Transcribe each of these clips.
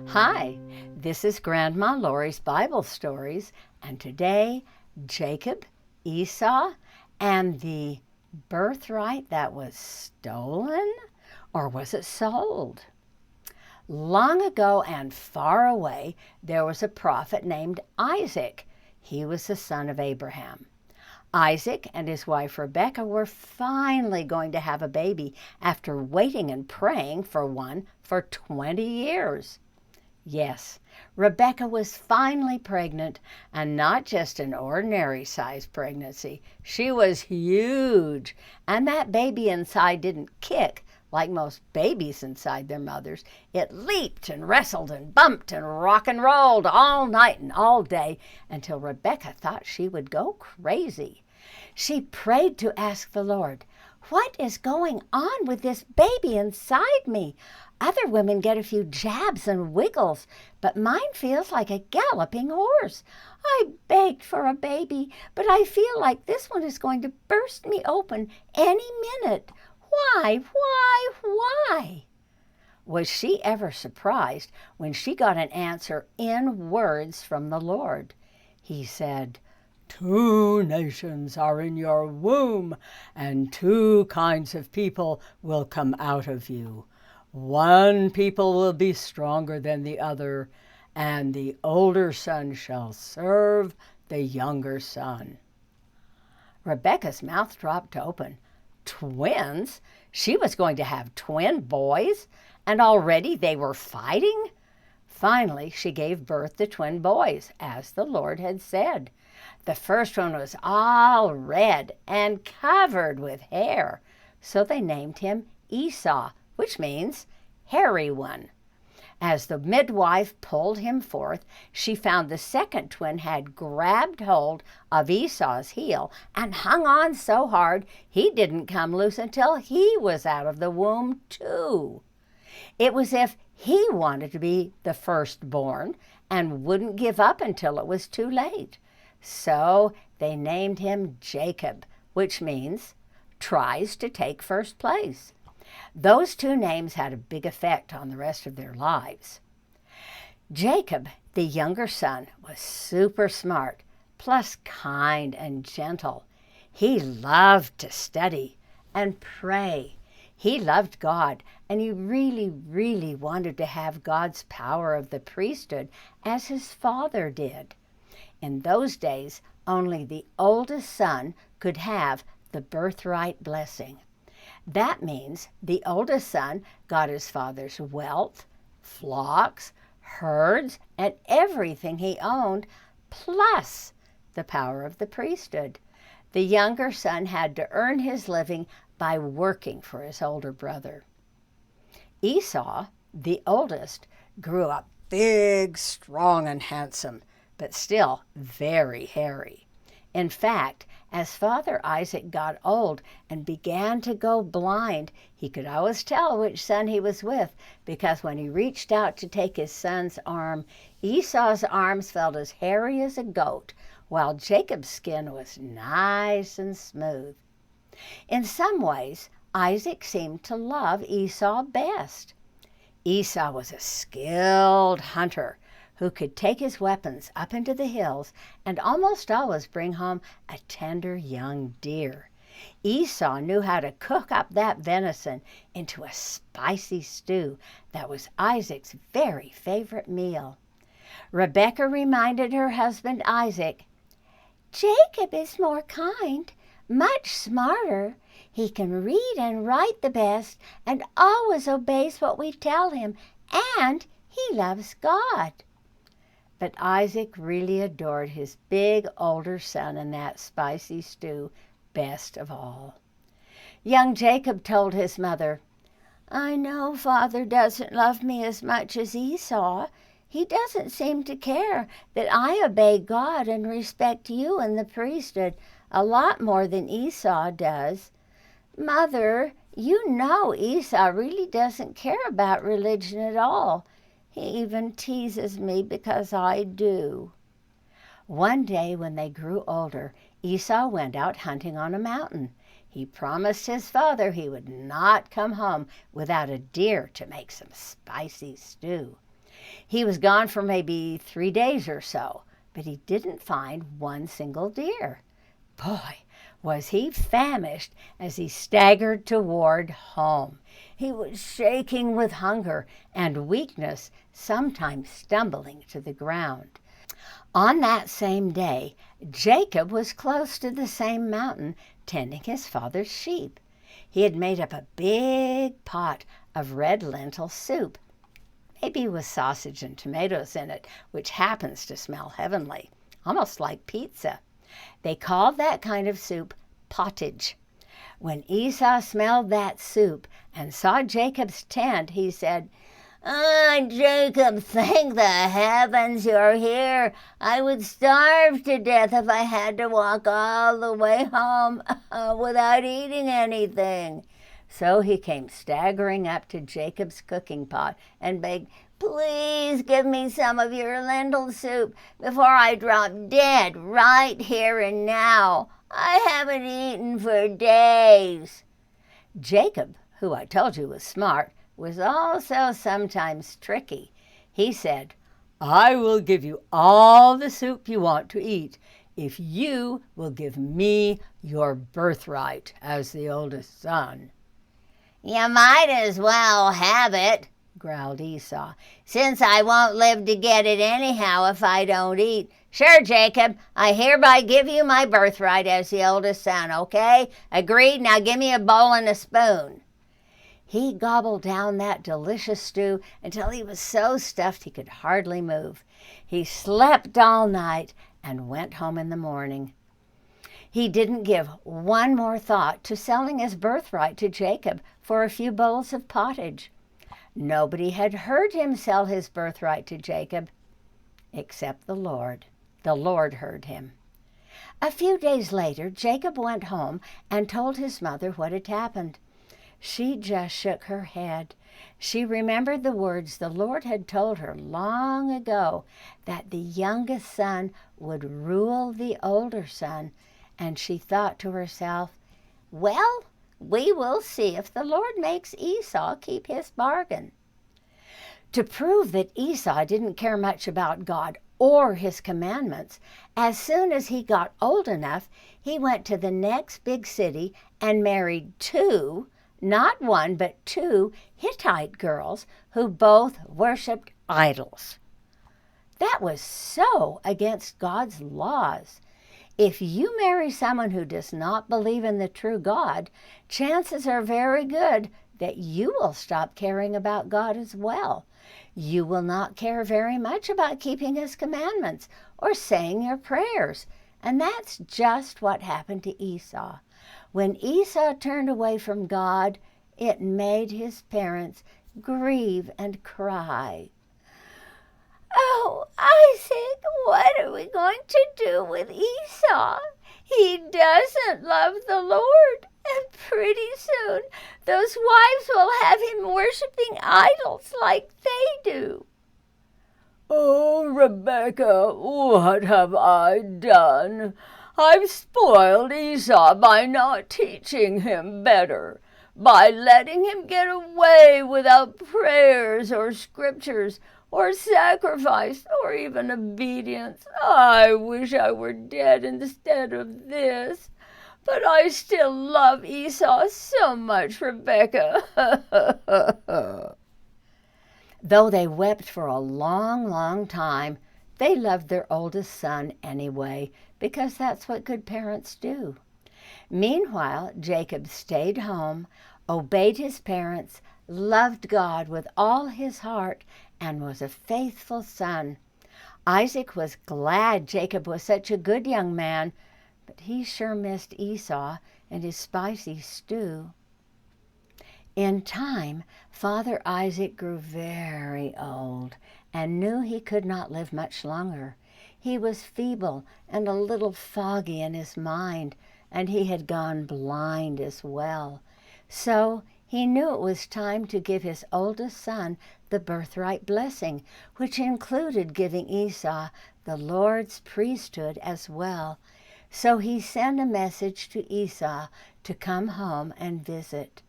Hi, this is Grandma Lorie's Bible Stories, and today Jacob, Esau, and the birthright that was stolen, or was it sold? Long ago and far away, there was a prophet named Isaac. He was the son of Abraham. Isaac and his wife Rebekah were finally going to have a baby after waiting and praying for one for 20 years. Yes, Rebekah was finally pregnant, and not just an ordinary-sized pregnancy. She was huge, and that baby inside didn't kick like most babies inside their mothers. It leaped and wrestled and bumped and rock and rolled all night and all day until Rebekah thought she would go crazy. She prayed to ask the Lord, "What is going on with this baby inside me? Other women get a few jabs and wiggles, but mine feels like a galloping horse. I begged for a baby, but I feel like this one is going to burst me open any minute. Why? Was she ever surprised when she got an answer in words from the Lord? He said, "Two nations are in your womb, and two kinds of people will come out of you. One people will be stronger than the other, and the older son shall serve the younger son." Rebekah's mouth dropped open. Twins? She was going to have twin boys, and already they were fighting? Finally, she gave birth to twin boys, as the Lord had said. The first one was all red and covered with hair, so they named him Esau, which means hairy one. As the midwife pulled him forth, she found the second twin had grabbed hold of Esau's heel and hung on so hard he didn't come loose until he was out of the womb too. It was as if he wanted to be the firstborn and wouldn't give up until it was too late. So they named him Jacob, which means tries to take first place. Those two names had a big effect on the rest of their lives. Jacob, the younger son, was super smart, plus kind and gentle. He loved to study and pray. He loved God, and he really wanted to have God's power of the priesthood as his father did. In those days, only the oldest son could have the birthright blessing. That means the oldest son got his father's wealth, flocks, herds, and everything he owned, plus the power of the priesthood. The younger son had to earn his living by working for his older brother. Esau, the oldest, grew up big, strong, and handsome, but still very hairy. In fact, as Father Isaac got old and began to go blind, he could always tell which son he was with, because when he reached out to take his son's arm, Esau's arms felt as hairy as a goat, while Jacob's skin was nice and smooth. In some ways, Isaac seemed to love Esau best. Esau was a skilled hunter who could take his weapons up into the hills and almost always bring home a tender young deer. Esau knew how to cook up that venison into a spicy stew that was Isaac's very favorite meal. Rebekah reminded her husband Isaac, "Jacob is more kind, much smarter. He can read and write the best and always obeys what we tell him, and he loves God." But Isaac really adored his big older son in that spicy stew best of all. Young Jacob told his mother, "I know Father doesn't love me as much as Esau. He doesn't seem to care that I obey God and respect you and the priesthood a lot more than Esau does. Mother, you know Esau really doesn't care about religion at all. He even teases me because I do." One day when they grew older, Esau went out hunting on a mountain. He promised his father he would not come home without a deer to make some spicy stew. He was gone for maybe 3 days or so, but he didn't find one single deer. Boy, was he famished as he staggered toward home. He was shaking with hunger and weakness, sometimes stumbling to the ground. On that same day, Jacob was close to the same mountain, tending his father's sheep. He had made up a big pot of red lentil soup, maybe with sausage and tomatoes in it, which happens to smell heavenly, almost like pizza. They called that kind of soup pottage. When Esau smelled that soup and saw Jacob's tent, he said, Jacob, thank the heavens you're here. I would starve to death if I had to walk all the way home without eating anything." So he came staggering up to Jacob's cooking pot and begged, "Please give me some of your lentil soup before I drop dead right here and now. I haven't eaten for days." Jacob, who I told you was smart, was also sometimes tricky. He said, "I will give you all the soup you want to eat if you will give me your birthright as the oldest son." "You might as well have it," growled Esau, "since I won't live to get it anyhow if I don't eat. Sure, Jacob, I hereby give you my birthright as the oldest son, okay? Agreed? Now give me a bowl and a spoon." He gobbled down that delicious stew until he was so stuffed he could hardly move. He slept all night and went home in the morning. He didn't give one more thought to selling his birthright to Jacob for a few bowls of pottage. Nobody had heard him sell his birthright to Jacob except the Lord. The Lord heard him. A few days later, Jacob went home and told his mother what had happened. She just shook her head. She remembered the words the Lord had told her long ago, that the youngest son would rule the older son, and she thought to herself, "Well, we will see if the Lord makes Esau keep his bargain." To prove that Esau didn't care much about God or his commandments, as soon as he got old enough, he went to the next big city and married two, not one, but two Hittite girls who both worshipped idols. That was so against God's laws. If you marry someone who does not believe in the true God, chances are very good that you will stop caring about God as well. You will not care very much about keeping his commandments or saying your prayers. And that's just what happened to Esau. When Esau turned away from God, it made his parents grieve and cry. "Oh, Isaac, what are we going to do with Esau? He doesn't love the Lord, and pretty soon those wives will have him worshiping idols like they do." "Oh, Rebecca, what have I done? I've spoiled Esau by not teaching him better, by letting him get away without prayers or scriptures or sacrifice or even obedience. I wish I were dead instead of this. But I still love Esau so much, Rebecca." Though they wept for a long, long time, they loved their oldest son anyway, because that's what good parents do. Meanwhile, Jacob stayed home, obeyed his parents, loved God with all his heart, and was a faithful son. Isaac was glad Jacob was such a good young man, but he sure missed Esau and his spicy stew. In time, Father Isaac grew very old and knew he could not live much longer. He was feeble and a little foggy in his mind, and he had gone blind as well. So he knew it was time to give his oldest son the birthright blessing, which included giving Esau the Lord's priesthood as well. So he sent a message to Esau to come home and visit.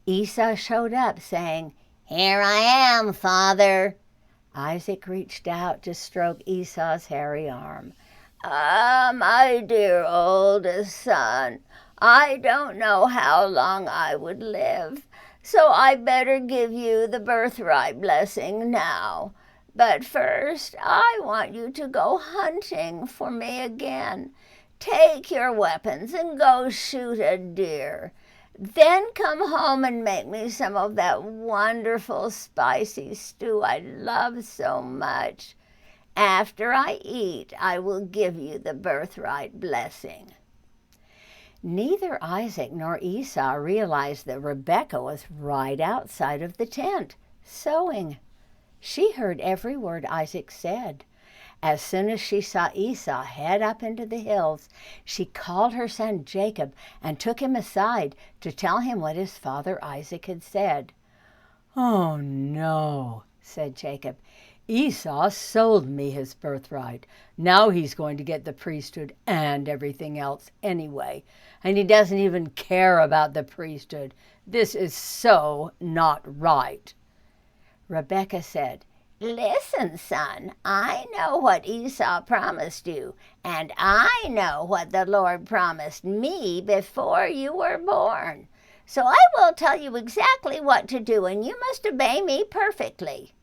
Esau showed up saying, "Here I am, Father." Isaac reached out to stroke Esau's hairy arm. "Ah, my dear oldest son, I don't know how long I would live, so I better give you the birthright blessing now. But first, I want you to go hunting for me again. Take your weapons and go shoot a deer. Then come home and make me some of that wonderful spicy stew I love so much. After I eat, I will give you the birthright blessing." Neither Isaac nor Esau realized that Rebekah was right outside of the tent, sewing. She heard every word Isaac said. As soon as she saw Esau head up into the hills, she called her son Jacob and took him aside to tell him what his father Isaac had said. "Oh no," said Jacob. "Esau sold me his birthright. Now he's going to get the priesthood and everything else anyway. And he doesn't even care about the priesthood. This is so not right." Rebekah said, "Listen, son, I know what Esau promised you, and I know what the Lord promised me before you were born. So I will tell you exactly what to do, and you must obey me perfectly."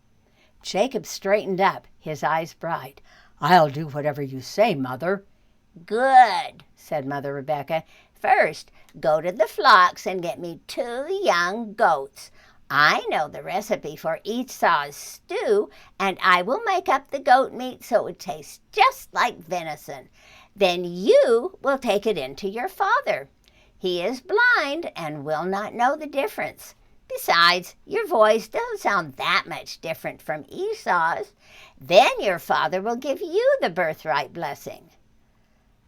Jacob straightened up, his eyes bright. "I'll do whatever you say, Mother." "Good," said Mother Rebekah. "First, go to the flocks and get me 2 young goats. I know the recipe for Esau's stew, and I will make up the goat meat so it tastes just like venison. Then you will take it in to your father. He is blind and will not know the difference. Besides, your voice doesn't sound that much different from Esau's. Then your father will give you the birthright blessing."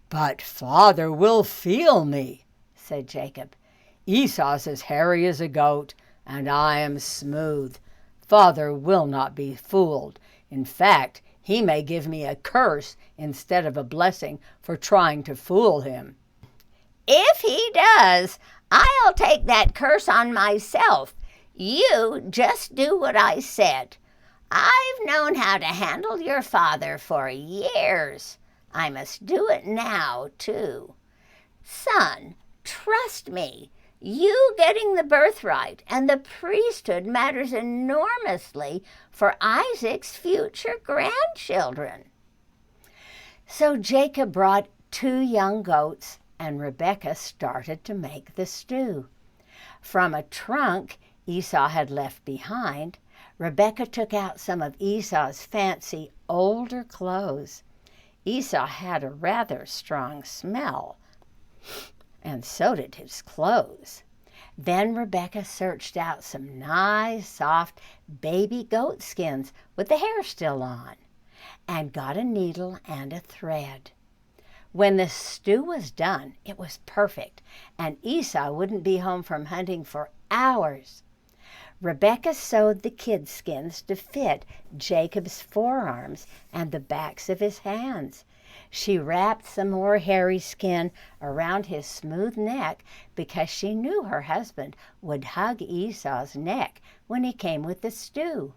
"But father will feel me," said Jacob. "Esau's as hairy as a goat, and I am smooth. Father will not be fooled. In fact, he may give me a curse instead of a blessing for trying to fool him." "If he does, I'll take that curse on myself. You just do what I said. I've known how to handle your father for years. I must do it now, too. Son, trust me. You getting the birthright and the priesthood matters enormously for Isaac's future grandchildren." So Jacob brought 2 young goats, and Rebekah started to make the stew. From a trunk Esau had left behind, Rebekah took out some of Esau's fancy older clothes. Esau had a rather strong smell, and so did his clothes. Then Rebekah searched out some nice, soft baby goat skins with the hair still on, and got a needle and a thread. When the stew was done, it was perfect, and Esau wouldn't be home from hunting for hours. Rebekah sewed the kid skins to fit Jacob's forearms and the backs of his hands. She wrapped some more hairy skin around his smooth neck because she knew her husband would hug Esau's neck when he came with the stew.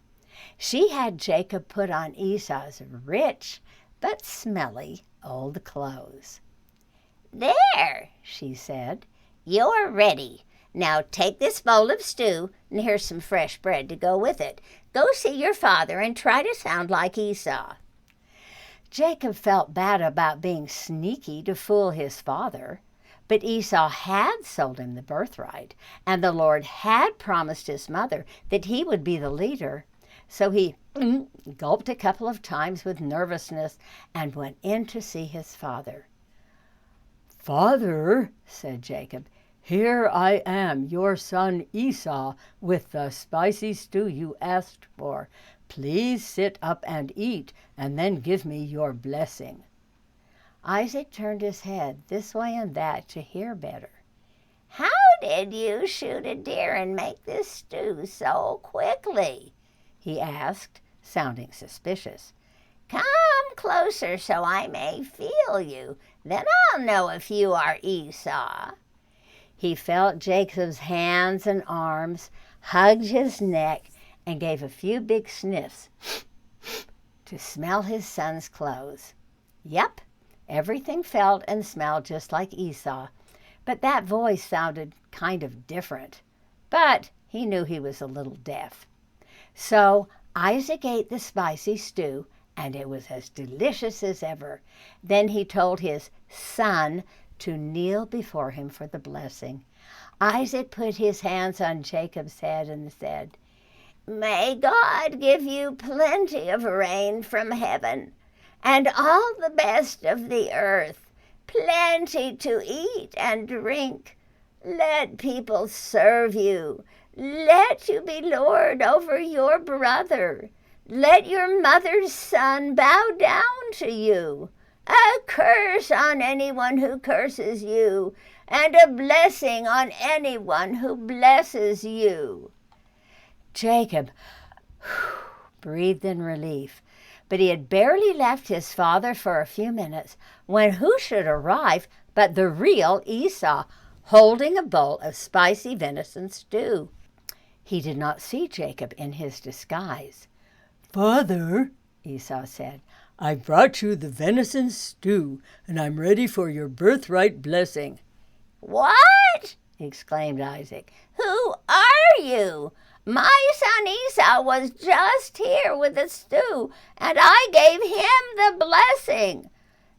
She had Jacob put on Esau's rich but smelly old clothes. "There," she said, "you're ready. Now take this bowl of stew, and here's some fresh bread to go with it. Go see your father and try to sound like Esau." Jacob felt bad about being sneaky to fool his father, but Esau had sold him the birthright, and the Lord had promised his mother that he would be the leader. So he gulped a couple of times with nervousness and went in to see his father. "Father," said Jacob, "here I am, your son Esau, with the spicy stew you asked for. Please sit up and eat, and then give me your blessing." Isaac turned his head this way and that to hear better. "How did you shoot a deer and make this stew so quickly?" he asked, sounding suspicious. "Come closer so I may feel you. Then I'll know if you are Esau." He felt Jacob's hands and arms, hugged his neck, and gave a few big sniffs. to smell his son's clothes. Yep, everything felt and smelled just like Esau, but that voice sounded kind of different. But he knew he was a little deaf. So Isaac ate the spicy stew, and it was as delicious as ever. Then he told his son to kneel before him for the blessing. Isaac put his hands on Jacob's head and said, "May God give you plenty of rain from heaven and all the best of the earth, plenty to eat and drink. Let people serve you. Let you be lord over your brother. Let your mother's son bow down to you. A curse on anyone who curses you, and a blessing on anyone who blesses you." Jacob breathed in relief, but he had barely left his father for a few minutes when who should arrive but the real Esau, holding a bowl of spicy venison stew. He did not see Jacob in his disguise. "Father," Esau said, "I brought you the venison stew, and I'm ready for your birthright blessing." "What?" exclaimed Isaac. "Who are you? My son Esau was just here with the stew, and I gave him the blessing."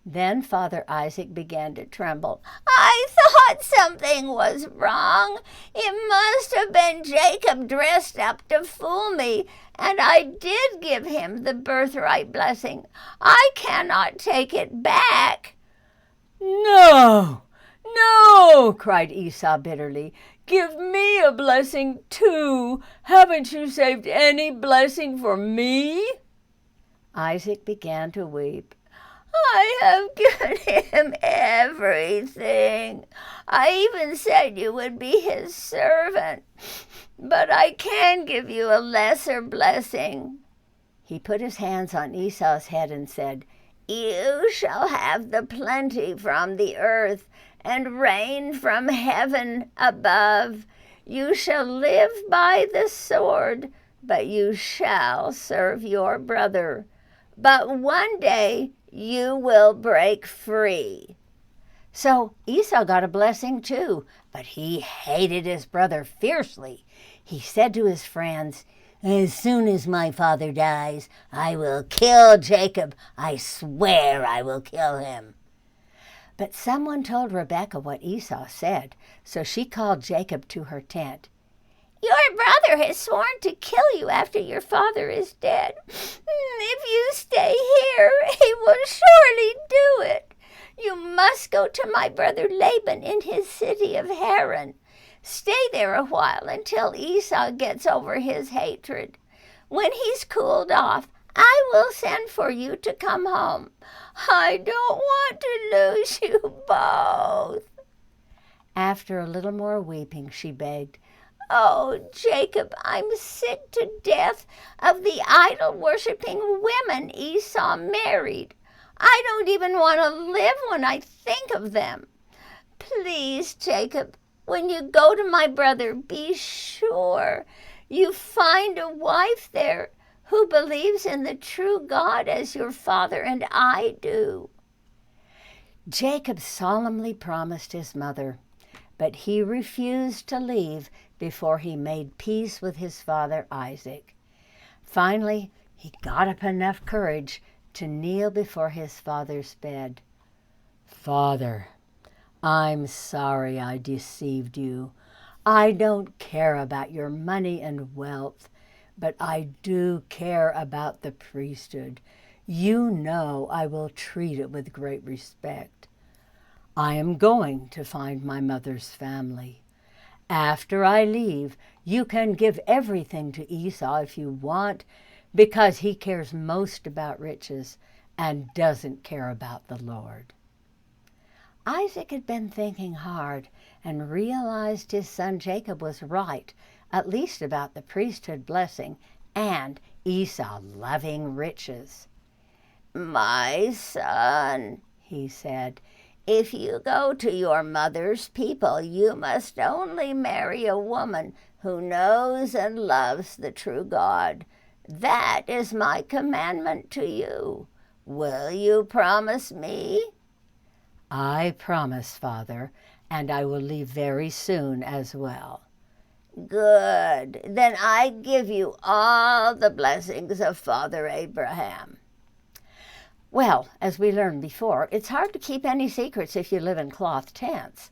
Then Father Isaac began to tremble. "I thought something was wrong. It must have been Jacob dressed up to fool me, and I did give him the birthright blessing. I cannot take it back." "No, no," cried Esau bitterly. "Give me a blessing too. Haven't you saved any blessing for me?" Isaac began to weep. "I have given him everything. I even said you would be his servant, but I can give you a lesser blessing." He put his hands on Esau's head and said, "You shall have the plenty from the earth and rain from heaven above. You shall live by the sword, but you shall serve your brother. But one day you will break free." So Esau got a blessing too, but he hated his brother fiercely. He said to his friends, "As soon as my father dies, I will kill Jacob. I swear I will kill him." But someone told Rebekah what Esau said, so she called Jacob to her tent. "Your brother has sworn to kill you after your father is dead. If you stay here, he will surely do it. You must go to my brother Laban in his city of Haran. Stay there a while until Esau gets over his hatred. When he's cooled off, I will send for you to come home. I don't want to lose you both." After a little more weeping, she begged, "Oh, Jacob, I'm sick to death of the idol-worshipping women Esau married. I don't even want to live when I think of them. Please, Jacob, when you go to my brother, be sure you find a wife there who believes in the true God as your father and I do." Jacob solemnly promised his mother, but he refused to leave before he made peace with his father Isaac. Finally, he got up enough courage to kneel before his father's bed. "Father, I'm sorry I deceived you. I don't care about your money and wealth, but I do care about the priesthood. You know I will treat it with great respect. I am going to find my mother's family. After I leave, you can give everything to Esau if you want, because he cares most about riches and doesn't care about the Lord." Isaac had been thinking hard and realized his son Jacob was right, at least about the priesthood blessing and Esau loving riches. "My son," he said, "if you go to your mother's people, you must only marry a woman who knows and loves the true God. That is my commandment to you. Will you promise me?" "I promise, Father, and I will leave very soon as well." "Good. Then I give you all the blessings of Father Abraham." Well, as we learned before, it's hard to keep any secrets if you live in cloth tents.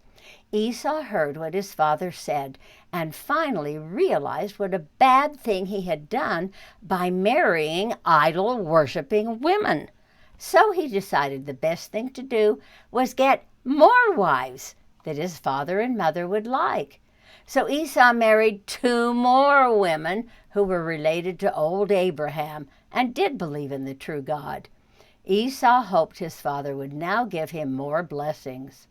Esau heard what his father said and finally realized what a bad thing he had done by marrying idol-worshiping women. So he decided the best thing to do was get more wives that his father and mother would like. So Esau married 2 more women who were related to old Abraham and did believe in the true God. Esau hoped his father would now give him more blessings.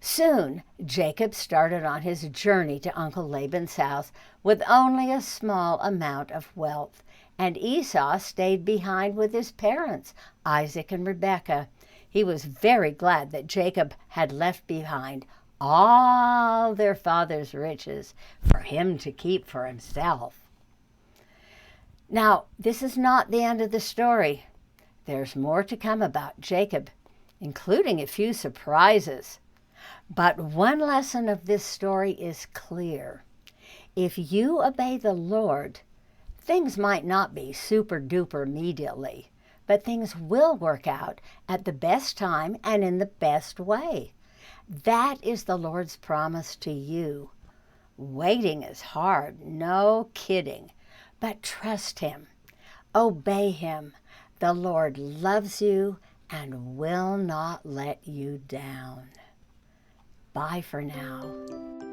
Soon, Jacob started on his journey to Uncle Laban's house with only a small amount of wealth, and Esau stayed behind with his parents, Isaac and Rebekah. He was very glad that Jacob had left behind all their father's riches for him to keep for himself. Now, this is not the end of the story. There's more to come about Jacob, including a few surprises. But one lesson of this story is clear. If you obey the Lord, things might not be super duper immediately, but things will work out at the best time and in the best way. That is the Lord's promise to you. Waiting is hard, no kidding, but trust Him. Obey Him. The Lord loves you and will not let you down. Bye for now.